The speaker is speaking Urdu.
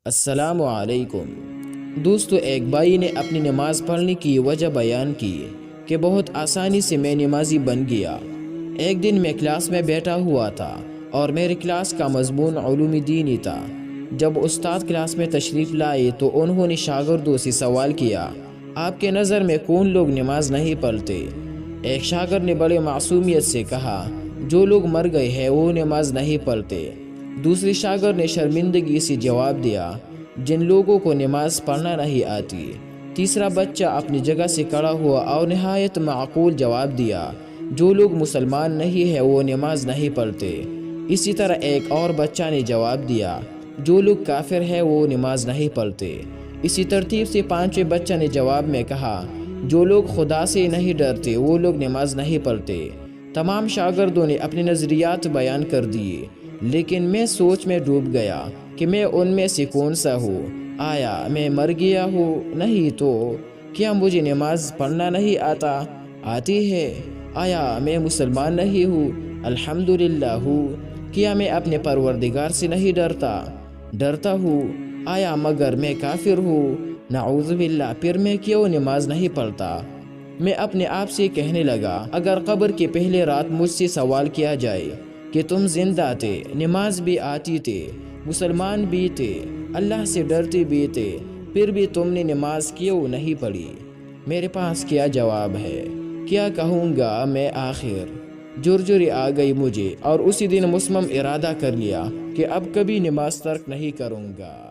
السلام علیکم دوستو، ایک بھائی نے اپنی نماز پڑھنے کی وجہ بیان کی کہ بہت آسانی سے میں نمازی بن گیا۔ ایک دن میں کلاس میں بیٹھا ہوا تھا اور میرے کلاس کا مضمون علوم دینی تھا۔ جب استاد کلاس میں تشریف لائے تو انہوں نے شاگردوں سے سوال کیا، آپ کے نظر میں کون لوگ نماز نہیں پڑھتے؟ ایک شاگرد نے بڑے معصومیت سے کہا، جو لوگ مر گئے ہیں وہ نماز نہیں پڑھتے۔ دوسری شاگرد نے شرمندگی سے جواب دیا، جن لوگوں کو نماز پڑھنا نہیں آتی۔ تیسرا بچہ اپنی جگہ سے کھڑا ہوا اور نہایت معقول جواب دیا، جو لوگ مسلمان نہیں ہیں وہ نماز نہیں پڑھتے۔ اسی طرح ایک اور بچہ نے جواب دیا، جو لوگ کافر ہیں وہ نماز نہیں پڑھتے۔ اسی ترتیب سے پانچویں بچہ نے جواب میں کہا، جو لوگ خدا سے نہیں ڈرتے وہ لوگ نماز نہیں پڑھتے۔ تمام شاگردوں نے اپنے نظریات بیان کر دیے، لیکن میں سوچ میں ڈوب گیا کہ میں ان میں سے کون سا ہوں۔ آیا میں مر گیا ہوں؟ نہیں تو کیا مجھے نماز پڑھنا نہیں آتی ہے؟ آیا میں مسلمان نہیں ہوں؟ الحمدللہ ہوں۔ کیا میں اپنے پروردگار سے نہیں ڈرتا ہوں؟ آیا مگر میں کافر ہوں؟ نعوذ باللہ، پھر میں کیوں نماز نہیں پڑھتا؟ میں اپنے آپ سے کہنے لگا، اگر قبر کے پہلے رات مجھ سے سوال کیا جائے کہ تم زندہ تھے، نماز بھی آتی تھے، مسلمان بھی تھے، اللہ سے ڈرتے بھی تھے، پھر بھی تم نے نماز کیوں نہیں پڑھی؟ میرے پاس کیا جواب ہے؟ کیا کہوں گا میں؟ آخر جرجری آ گئی مجھے اور اسی دن مصمم ارادہ کر لیا کہ اب کبھی نماز ترک نہیں کروں گا۔